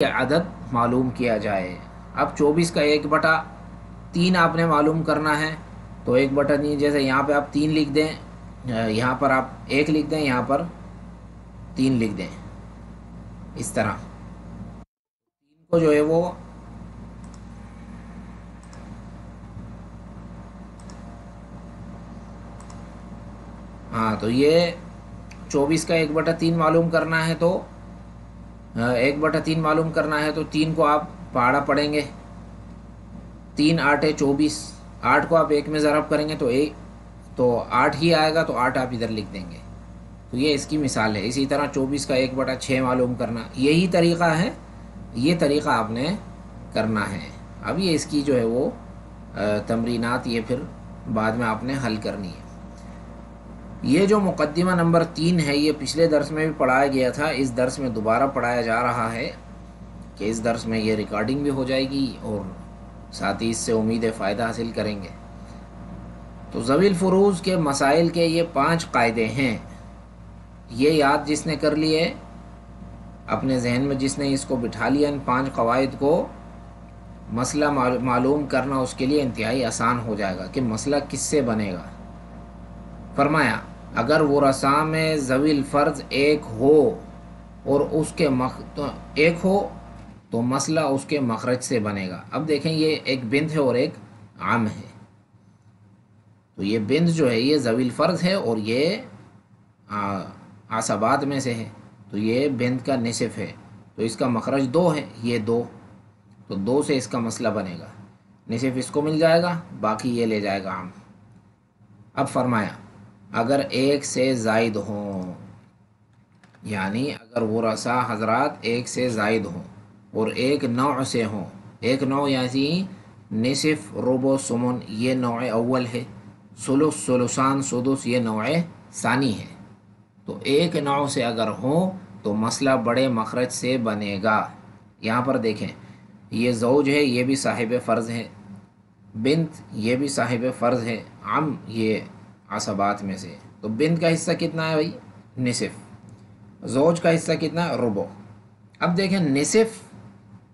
عدد معلوم کیا جائے۔ اب 24 کا 1/3 آپ نے معلوم کرنا ہے، تو 1/3 جیسے یہاں پہ آپ 3 لکھ دیں، یہاں پر آپ 1 لکھ دیں، یہاں پر 3 لکھ دیں، اس طرح 3 کو جو ہے وہ تو یہ 24 کا 1/3 معلوم کرنا ہے، تو 1/3 معلوم کرنا ہے تو 3 کو آپ پہاڑا پڑھیں گے، 3 8 24، 8 کو آپ 1 میں ضرب کریں گے تو 8 ہی آئے گا، تو 8 آپ ادھر لکھ دیں گے۔ تو یہ اس کی مثال ہے۔ اسی طرح 24 کا 1/6 معلوم کرنا، یہی طریقہ ہے، یہ طریقہ آپ نے کرنا ہے۔ اب یہ اس کی جو ہے وہ تمرینات یہ پھر بعد میں آپ نے حل کرنی ہے۔ یہ جو مقدمہ نمبر 3 ہے، یہ پچھلے درس میں بھی پڑھایا گیا تھا، اس درس میں دوبارہ پڑھایا جا رہا ہے کہ اس درس میں یہ ریکارڈنگ بھی ہو جائے گی اور ساتھ ہی اس سے امید فائدہ حاصل کریں گے۔ تو ذوی الفروض کے مسائل کے یہ 5 قاعدے ہیں، یہ یاد جس نے کر لیے، اپنے ذہن میں جس نے اس کو بٹھا لیا، ان 5 قواعد کو، مسئلہ معلوم کرنا اس کے لیے انتہائی آسان ہو جائے گا کہ مسئلہ کس سے بنے گا۔ فرمایا اگر ورثاء میں ذوی الفرض ایک ہو اور اس کے ایک ہو تو مسئلہ اس کے مخرج سے بنے گا۔ اب دیکھیں یہ ایک بنت ہے اور ایک عام ہے، تو یہ بنت جو ہے یہ ذوی الفرض ہے اور یہ عصبات میں سے ہے، تو یہ بنت کا نصف ہے، تو اس کا مخرج 2 ہے، یہ 2، تو 2 سے اس کا مسئلہ بنے گا، نصف اس کو مل جائے گا، باقی یہ لے جائے گا عام۔ اب فرمایا اگر 1 سے زائد ہوں، یعنی اگر ورثاء حضرات 1 سے زائد ہوں اور ایک نوع سے ہوں، ایک نوع یعنی نصف، ربع، ثمن یہ نوع اول ہے، ثلث، ثلثان، سدس یہ نوع ثانی ہے، تو ایک نوع سے اگر ہوں تو مسئلہ بڑے مخرج سے بنے گا۔ یہاں پر دیکھیں یہ زوج ہے، یہ بھی صاحب فرض ہے، بنت یہ بھی صاحب فرض ہے، عم یہ عصبات میں سے، تو بنت کا حصہ کتنا ہے بھائی؟ نصف، زوج کا حصہ کتنا ہے؟ ربع۔ اب دیکھیں نصف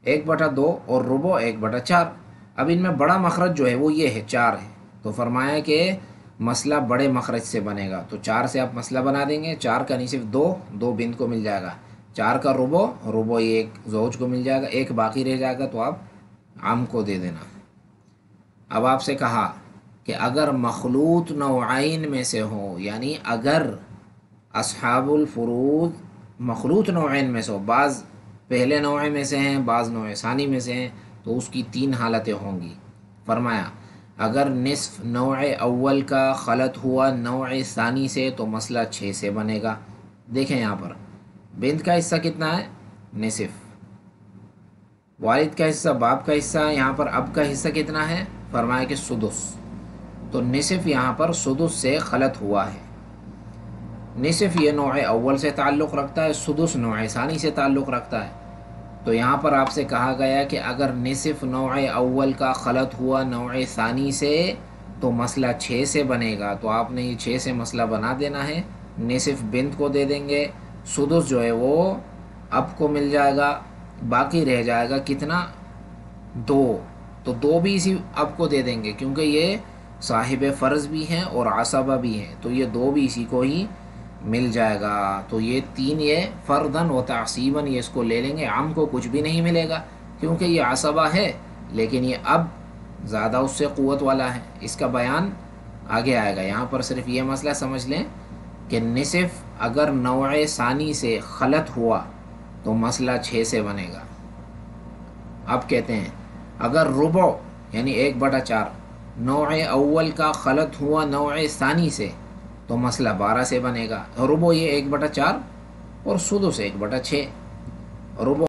1/2 اور ربع 1/4، اب ان میں بڑا مخرج جو ہے وہ یہ ہے 4 ہے، تو فرمایا کہ مسئلہ بڑے مخرج سے بنے گا، تو 4 سے آپ مسئلہ بنا دیں گے، 4 کا نصف 2 بنت کو مل جائے گا، 4 کا ربع یہ ایک زوج کو مل جائے گا، ایک باقی رہ جائے گا تو آپ عام کو دے دینا۔ اب آپ سے کہا کہ اگر مخلوط نوعین میں سے ہو، یعنی اگر اصحاب الفروض مخلوط نوعین میں سے ہو، بعض پہلے نوع میں سے ہیں، بعض نوع ثانی میں سے ہیں، تو اس کی 3 حالتیں ہوں گی۔ فرمایا اگر نصف نوع اول کا خلط ہوا نوع ثانی سے تو مسئلہ 6 سے بنے گا۔ دیکھیں یہاں پر بنت کا حصہ کتنا ہے؟ نصف، والد کا حصہ، باپ کا حصہ، یہاں پر اب کا حصہ کتنا ہے؟ فرمایا کہ سدس، تو نصف یہاں پر سدس سے خلط ہوا ہے، نصف یہ نوع اول سے تعلق رکھتا ہے، سدس نوع ثانی سے تعلق رکھتا ہے، تو یہاں پر آپ سے کہا گیا کہ اگر نصف نوع اول کا خلط ہوا نوع ثانی سے تو مسئلہ 6 سے بنے گا، تو آپ نے یہ 6 سے مسئلہ بنا دینا ہے، نصف بنت کو دے دیں گے، سدس جو ہے وہ اب کو مل جائے گا، باقی رہ جائے گا کتنا؟ 2، تو 2 بھی اسی اب کو دے دیں گے کیونکہ یہ صاحب فرض بھی ہیں اور عصبہ بھی ہیں، تو یہ 2 بھی اسی کو ہی مل جائے گا، تو یہ 3 یہ فرداً و تعصیباً یہ اس کو لے لیں گے، عام کو کچھ بھی نہیں ملے گا کیونکہ یہ عصبہ ہے، لیکن یہ اب زیادہ اس سے قوت والا ہے، اس کا بیان آگے آئے گا۔ یہاں پر صرف یہ مسئلہ سمجھ لیں کہ نصف اگر نوع ثانی سے خلط ہوا تو مسئلہ 6 سے بنے گا۔ اب کہتے ہیں اگر ربع یعنی 1/4 نوع اول کا خلط ہوا نوع ثانی سے تو مسئلہ 12 سے بنے گا، ربع یہ 1/4 اور سدس 1/6، ربع